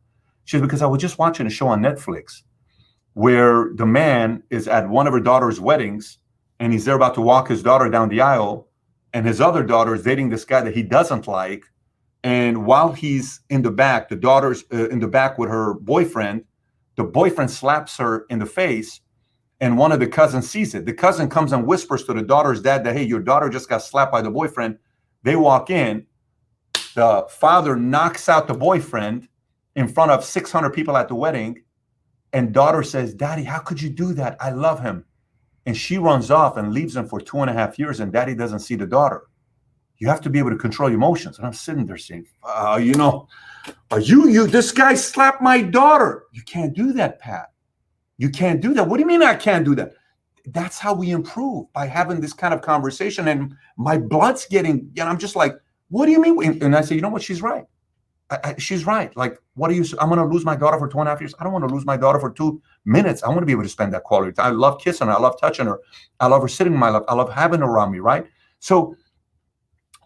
She said, because I was just watching a show on Netflix where the man is at one of her daughter's weddings and he's there about to walk his daughter down the aisle, and his other daughter is dating this guy that he doesn't like. And while he's in the back, the daughter's in the back with her boyfriend, the boyfriend slaps her in the face, and one of the cousins sees it. The cousin comes and whispers to the daughter's dad that, hey, your daughter just got slapped by the boyfriend. They walk in. The father knocks out the boyfriend in front of 600 people at the wedding. And daughter says, Daddy, how could you do that? I love him. And she runs off and leaves him for 2.5 years, and daddy doesn't see the daughter. You have to be able to control your emotions. And I'm sitting there saying, this guy slapped my daughter. You can't do that, Pat. You can't do that. What do you mean I can't do that? That's how we improve, by having this kind of conversation. And my blood's getting, I'm just like, what do you mean? And I say, you know what? She's right. She's right. Like, I'm going to lose my daughter for 2.5 years. I don't want to lose my daughter for 2 minutes. I want to be able to spend that quality time. I love kissing her. I love touching her. I love her sitting in my lap. I love having her around me, right? So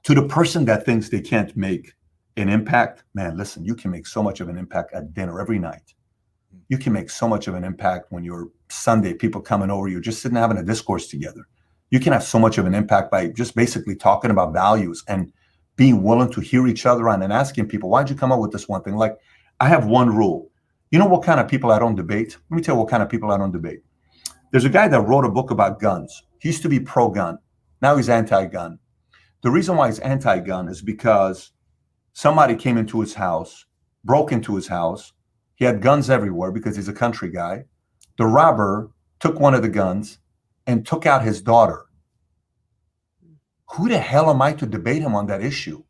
to the person that thinks they can't make an impact, man, listen, you can make so much of an impact at dinner every night. You can make so much of an impact when you're Sunday, people coming over, you're just sitting having a discourse together. You can have so much of an impact by just basically talking about values and being willing to hear each other on and asking people, why'd you come up with this one thing? Like, I have one rule. You know what kind of people I don't debate? Let me tell you what kind of people I don't debate. There's a guy that wrote a book about guns. He used to be pro-gun. Now he's anti-gun. The reason why he's anti-gun is because somebody came into his house, broke into his house. He had guns everywhere because he's a country guy. The robber took one of the guns and took out his daughter. Who the hell am I to debate him on that issue?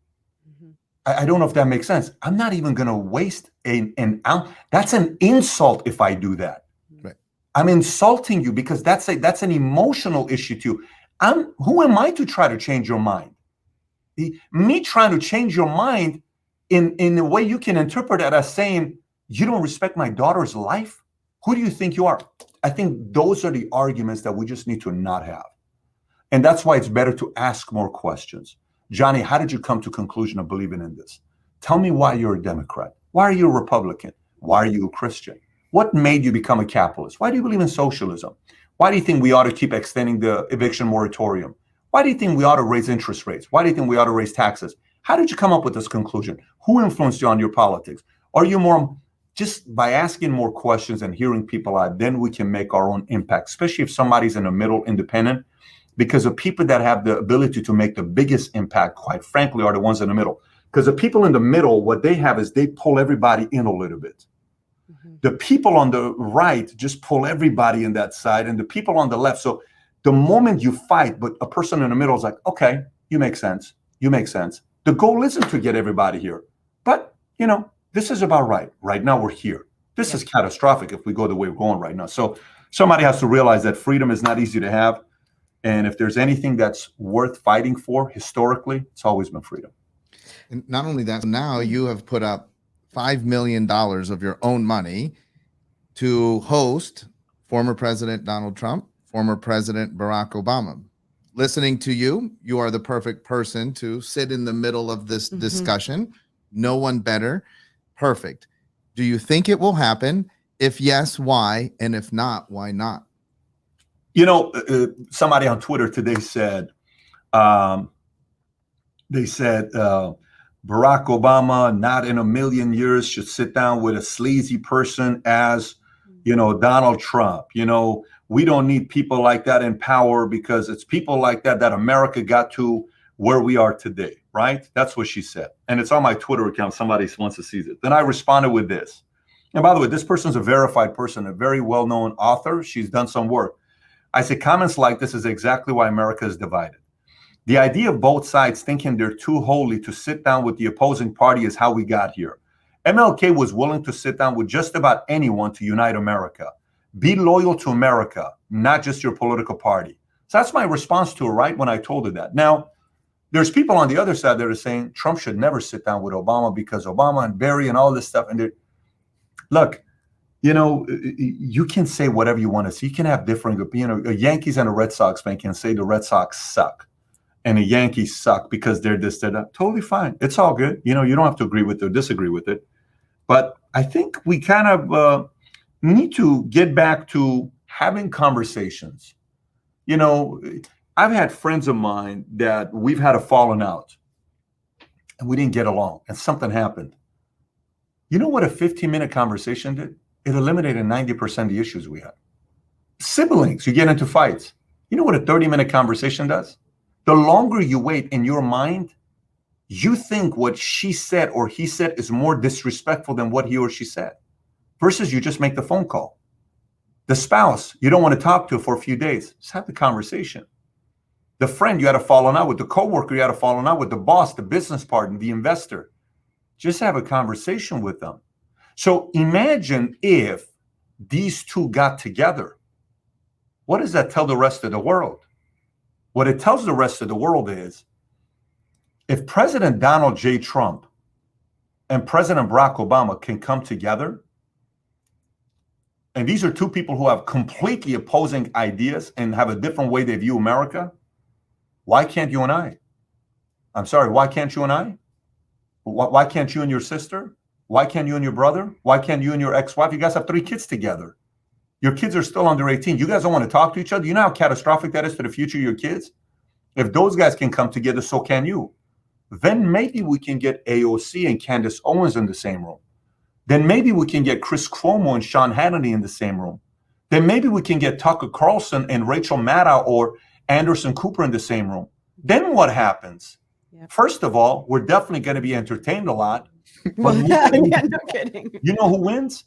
Mm-hmm. I don't know if that makes sense. I'm not even going to waste an ounce. That's an insult if I do that. Right. I'm insulting you because that's an emotional issue to you. Who am I to try to change your mind? Me trying to change your mind in a way you can interpret it as saying, you don't respect my daughter's life? Who do you think you are? I think those are the arguments that we just need to not have. And that's why it's better to ask more questions. Johnny, how did you come to conclusion of believing in this? Tell me why you're a Democrat. Why are you a Republican? Why are you a Christian? What made you become a capitalist? Why do you believe in socialism? Why do you think we ought to keep extending the eviction moratorium? Why do you think we ought to raise interest rates? Why do you think we ought to raise taxes? How did you come up with this conclusion? Who influenced you on your politics? Are you more, just by asking more questions and hearing people out, then we can make our own impact, especially if somebody's in the middle, independent. Because the people that have the ability to make the biggest impact, quite frankly, are the ones in the middle. Because the people in the middle, what they have is they pull everybody in a little bit. Mm-hmm. The people on the right just pull everybody in that side, and the people on the left. So the moment you fight, but a person in the middle is like, okay, you make sense. You make sense. The goal isn't to get everybody here. But, this is about right. Right now we're here. This is catastrophic if we go the way we're going right now. So somebody has to realize that freedom is not easy to have. And if there's anything that's worth fighting for historically, it's always been freedom. And not only that, now you have put up $5 million of your own money to host former President Donald Trump, former President Barack Obama. Listening to you, you are the perfect person to sit in the middle of this discussion. No one better. Perfect. Do you think it will happen? If yes, why? And if not, why not? Somebody on Twitter today said, Barack Obama, not in a million years, should sit down with a sleazy person as, Donald Trump. We don't need people like that in power because it's people like that America got to where we are today, right? That's what she said. And it's on my Twitter account. Somebody wants to see it. Then I responded with this. And by the way, this person's a verified person, a very well-known author. She's done some work. I said, comments like this is exactly why America is divided. The idea of both sides thinking they're too holy to sit down with the opposing party is how we got here. MLK was willing to sit down with just about anyone to unite America. Be loyal to America, not just your political party. So that's my response to her, right, when I told her that. Now, there's people on the other side that are saying Trump should never sit down with Obama because Obama and Barry and all this stuff. And look, you can say whatever you want to say. You can have different, a Yankees and a Red Sox fan can say the Red Sox suck and the Yankees suck because they're this, they're that. Totally fine. It's all good. You don't have to agree with it or disagree with it. But I think we kind of need to get back to having conversations. I've had friends of mine that we've had a falling out and we didn't get along and something happened. You know what a 15-minute conversation did? It eliminated 90% of the issues we had. Siblings, you get into fights. You know what a 30-minute conversation does? The longer you wait in your mind, you think what she said or he said is more disrespectful than what he or she said, versus you just make the phone call. The spouse you don't want to talk to for a few days, just have the conversation. The friend you had a falling out with, the coworker you had a falling out with, the boss, the business partner, the investor, just have a conversation with them. So imagine if these two got together. What does that tell the rest of the world? What it tells the rest of the world is if President Donald J. Trump and President Barack Obama can come together, and these are two people who have completely opposing ideas and have a different way they view America, why can't you and I? I'm sorry, why can't you and I? Why can't you and your sister? Why can't you and your brother? Why can't you and your ex-wife? You guys have 3 kids together. Your kids are still under 18. You guys don't want to talk to each other. You know how catastrophic that is to the future of your kids? If those guys can come together, so can you. Then maybe we can get AOC and Candace Owens in the same room. Then maybe we can get Chris Cuomo and Sean Hannity in the same room. Then maybe we can get Tucker Carlson and Rachel Maddow or Anderson Cooper in the same room. Then what happens? Yep. First of all, we're definitely going to be entertained a lot. Well, yeah, no kidding. You know who wins?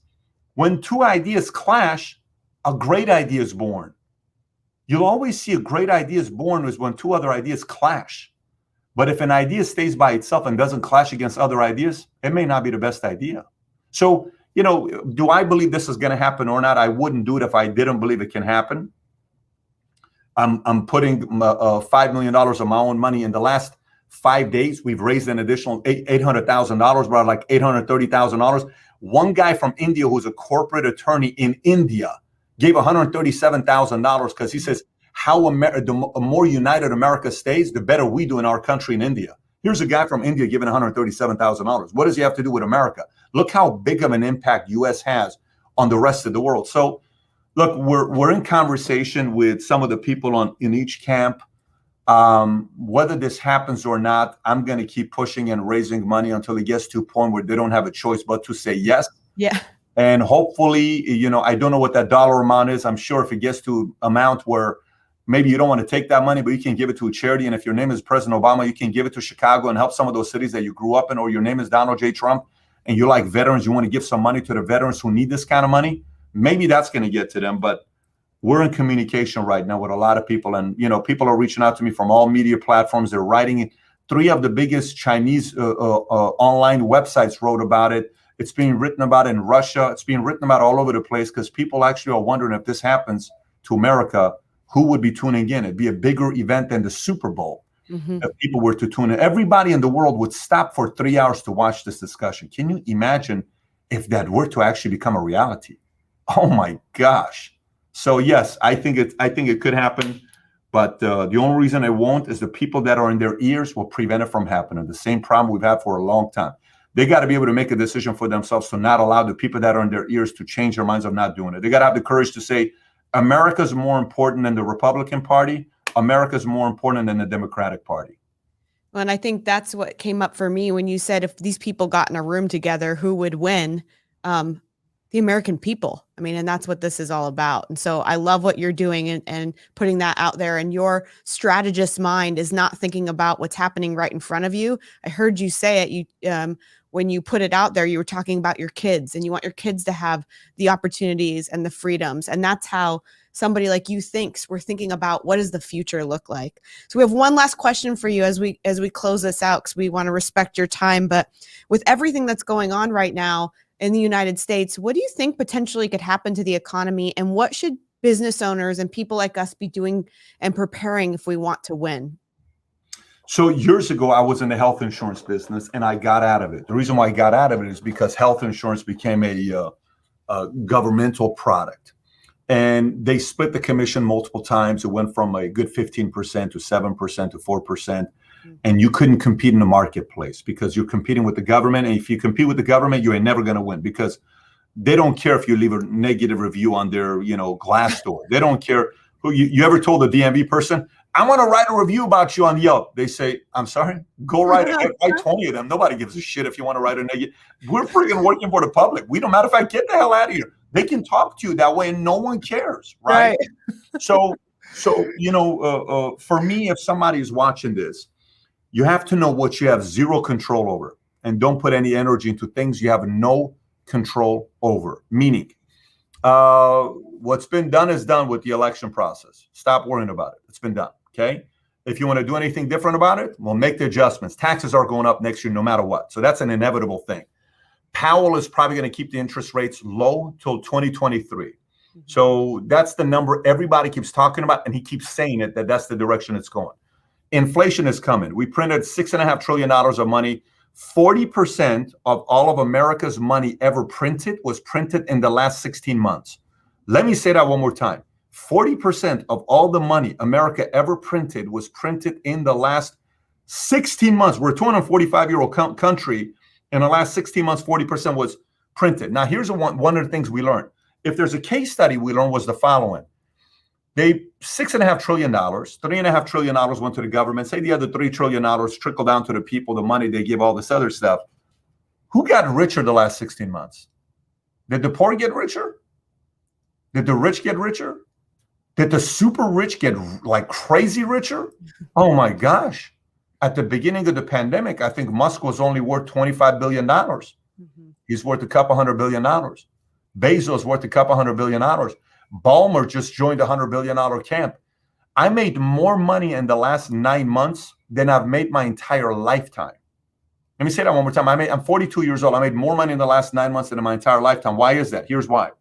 When 2 ideas clash, a great idea is born. You'll always see a great idea is born is when 2 other ideas clash. But if an idea stays by itself and doesn't clash against other ideas, it may not be the best idea. So, do I believe this is going to happen or not? I wouldn't do it if I didn't believe it can happen. I'm putting $5 million of my own money. In the last 5 days, we've raised an additional $800,000, about like $830,000. One guy from India who's a corporate attorney in India gave $137,000 because he says the more united America stays, the better we do in our country in India. Here's a guy from India giving $137,000. What does he have to do with America? Look how big of an impact U.S. has on the rest of the world. So, look, we're in conversation with some of the people in each camp. Whether this happens or not, I'm going to keep pushing and raising money until it gets to a point where they don't have a choice but to say yes. Yeah. And hopefully, I don't know what that dollar amount is. I'm sure if it gets to amount where maybe you don't want to take that money, but you can give it to a charity. And if your name is President Obama, you can give it to Chicago and help some of those cities that you grew up in, or your name is Donald J. Trump and you like veterans, you want to give some money to the veterans who need this kind of money. Maybe that's going to get to them. But we're in communication right now with a lot of people. And, people are reaching out to me from all media platforms. They're writing it. 3 of the biggest Chinese online websites wrote about it. It's being written about in Russia. It's being written about all over the place because people actually are wondering if this happens to America, who would be tuning in? It'd be a bigger event than the Super Bowl. Mm-hmm. If people were to tune in. Everybody in the world would stop for 3 hours to watch this discussion. Can you imagine if that were to actually become a reality? Oh my gosh. So yes, I think it could happen, but the only reason it won't is the people that are in their ears will prevent it from happening. The same problem we've had for a long time. They got to be able to make a decision for themselves to not allow the people that are in their ears to change their minds of not doing it. They got to have the courage to say, America's more important than the Republican Party. America's more important than the Democratic Party. Well, and I think that's what came up for me when you said if these people got in a room together, who would win? the American people. I mean, and that's what this is all about. And so I love what you're doing and putting that out there. And your strategist mind is not thinking about what's happening right in front of you. I heard you say it. When you put it out there, you were talking about your kids, and you want your kids to have the opportunities and the freedoms. And that's how somebody like you thinks. We're thinking about, what does the future look like? So we have one last question for you as we close this out, because we want to respect your time. But with everything that's going on right now in the United States, what do you think potentially could happen to the economy, and what should business owners and people like us be doing and preparing if we want to win? So years ago, I was in the health insurance business, and I got out of it. The reason why I got out of it is because health insurance became a governmental product, and they split the commission multiple times. It went from a good 15% to 7% to 4%. And you couldn't compete in the marketplace because you're competing with the government. And if you compete with the government, you ain't never going to win, because they don't care if you leave a negative review on their, Glassdoor. They don't care who you ever told a DMV person, I want to write a review about you on Yelp. They say, I'm sorry, go write it. Write 20 of them. Nobody gives a shit if you want to write a negative. We're freaking working for the public. We don't matter if I get the hell out of here. They can talk to you that way and no one cares. Right. So, for me, if somebody is watching this, you have to know what you have zero control over, and don't put any energy into things you have no control over. Meaning, what's been done is done with the election process. Stop worrying about it. It's been done. Okay. If you want to do anything different about it, we'll make the adjustments. Taxes are going up next year, no matter what. So that's an inevitable thing. Powell is probably going to keep the interest rates low till 2023. So that's the number everybody keeps talking about, and he keeps saying it, that's the direction it's going. Inflation is coming. We printed $6.5 trillion of money. 40% of all of America's money ever printed was printed in the last 16 months. Let me say that one more time. 40% of all the money America ever printed was printed in the last 16 months. We're a 245-year-old country. In the last 16 months, 40% was printed. Now, here's one of the things we learned. If there's a case study we learned, was the following. They $6.5 trillion, $3.5 trillion went to the government. Say the other $3 trillion trickled down to the people, the money they give, all this other stuff. Who got richer the last 16 months? Did the poor get richer? Did the rich get richer? Did the super rich get like crazy richer? Oh my gosh. At the beginning of the pandemic, I think Musk was only worth $25 billion. He's worth a couple $100 billion. Bezos worth a couple $100 billion. Ballmer just joined a $100 billion camp. I made more money in the last 9 months than I've made my entire lifetime. Let me say that one more time. I'm 42 years old. I made more money in the last 9 months than in my entire lifetime. Why is that? Here's why.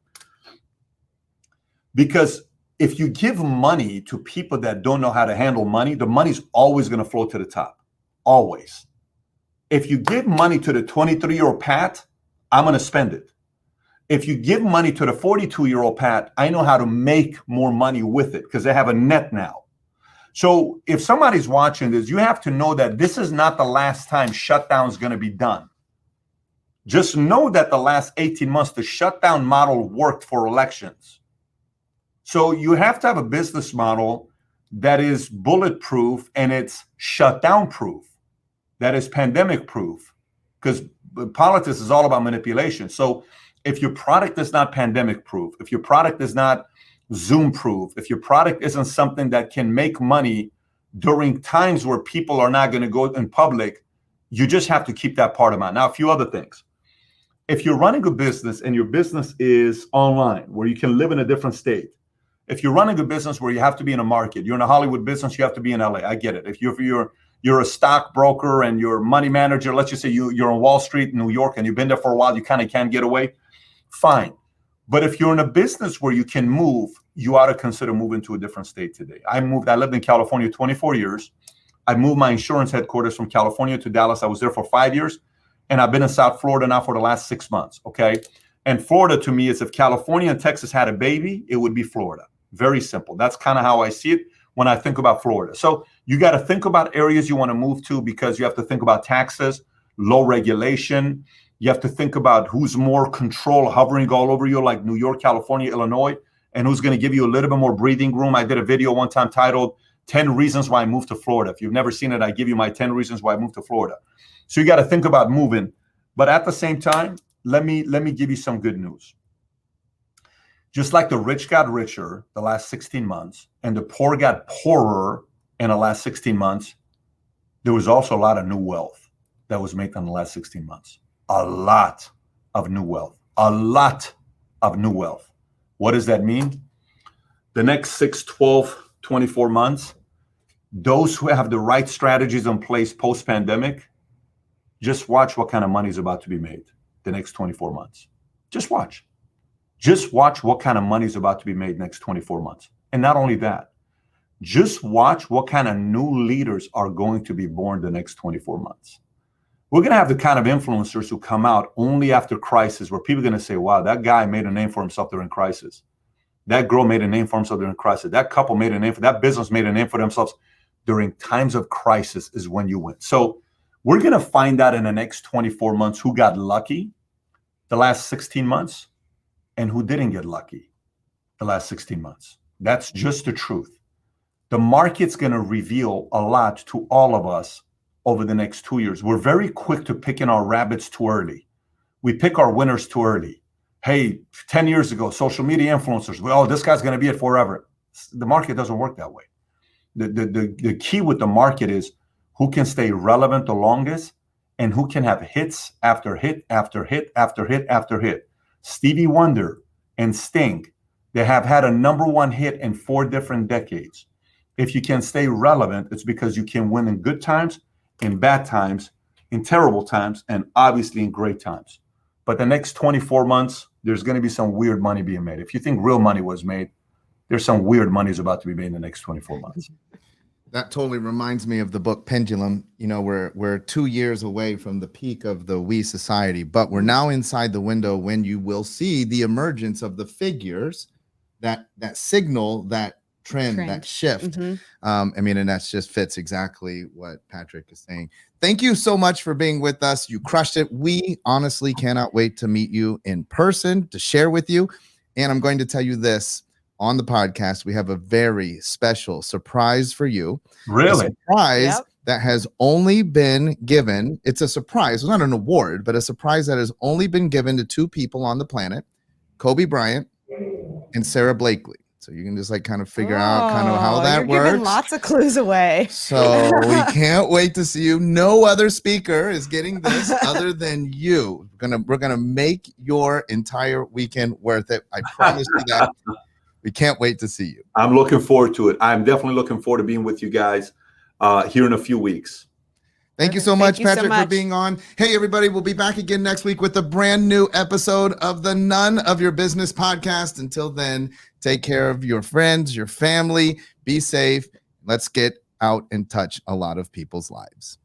Because if you give money to people that don't know how to handle money, the money's always going to flow to the top. Always. If you give money to the 23-year-old Pat, I'm going to spend it. If you give money to the 42-year-old Pat, I know how to make more money with it because I have a net now. So if somebody's watching this, you have to know that this is not the last time shutdown is going to be done. Just know that the last 18 months, the shutdown model worked for elections. So you have to have a business model that is bulletproof and it's shutdown proof, that is pandemic proof, because politics is all about manipulation. So if your product is not pandemic proof, if your product is not Zoom proof, if your product isn't something that can make money during times where people are not going to go in public, you just have to keep that part of mind. Now, a few other things. If you're running a business and your business is online, where you can live in a different state, if you're running a business where you have to be in a market, you're in a Hollywood business, you have to be in LA. I get it. If you're a stockbroker and you're a money manager, let's just say you're on Wall Street in New York and you've been there for a while, you kind of can't get away. Fine. But if you're in a business where you can move, you ought to consider moving to a different state today. I lived in California 24 years. I moved my insurance headquarters from California to Dallas. I was there for 5 years. And I've been in South Florida now for the last 6 months. Okay. And Florida to me is, if California and Texas had a baby, it would be Florida. Very simple. That's kind of how I see it when I think about Florida. So you got to think about areas you want to move to, because you have to think about taxes, low regulation. You have to think about who's more control hovering all over you, like New York, California, Illinois, and who's going to give you a little bit more breathing room. I did a video one time titled 10 Reasons Why I Moved to Florida. If you've never seen it, I give you my 10 reasons why I moved to Florida. So you got to think about moving. But at the same time, let me give you some good news. Just like the rich got richer the last 16 months and the poor got poorer in the last 16 months, there was also a lot of new wealth that was made in the last 16 months. A lot of new wealth. A lot of new wealth. What does that mean? The next 6, 12, 24 months, those who have the right strategies in place post-pandemic, just watch what kind of money is about to be made the next 24 months. Just watch. Just watch what kind of money is about to be made next 24 months. And not only that, just watch what kind of new leaders are going to be born the next 24 months. We're going to have the kind of influencers who come out only after crisis, where people are going to say, wow, that guy made a name for himself during crisis. That girl made a name for himself during crisis. That couple made a name for, that business made a name for themselves. During times of crisis is when you win. So we're going to find out in the next 24 months who got lucky the last 16 months and who didn't get lucky the last 16 months. That's just the truth. The market's going to reveal a lot to all of us over the next 2 years. We're very quick to picking our rabbits too early. We pick our winners too early. Hey, 10 years ago, social media influencers, well, this guy's going to be it forever. The market doesn't work that way. The key with the market is who can stay relevant the longest and who can have hits after hit after hit after hit after hit. Stevie Wonder and Sting, they have had a #1 hit in 4 different decades. If you can stay relevant, it's because you can win in good times, in bad times, in terrible times, and obviously in great times. But the next 24 months, there's going to be some weird money being made. If you think real money was made, there's some weird money is about to be made in the next 24 months. That totally reminds me of the book Pendulum. You know, we're 2 years away from the peak of the we society, but we're now inside the window when you will see the emergence of the figures that signal that trend. That shift. I mean, and that just fits exactly what Patrick is saying. Thank you so much for being with us. You crushed it. We honestly cannot wait to meet you in person, to share with you. And I'm going to tell you this. On the podcast, we have a very special surprise for you. Really? A surprise that has only been given. It's a surprise. It's not an award, but a surprise that has only been given to 2 people on the planet, Kobe Bryant and Sarah Blakely. So you can just like kind of figure out kind of how that works. Giving lots of clues away. So we can't wait to see you. No other speaker is getting this other than you. We're gonna make your entire weekend worth it. I promise you that. We can't wait to see you. I'm looking forward to it. I'm definitely looking forward to being with you guys here in a few weeks. Thank you so much, Patrick, for being on. Hey, everybody, we'll be back again next week with a brand new episode of the None of Your Business podcast. Until then, take care of your friends, your family. Be safe. Let's get out and touch a lot of people's lives.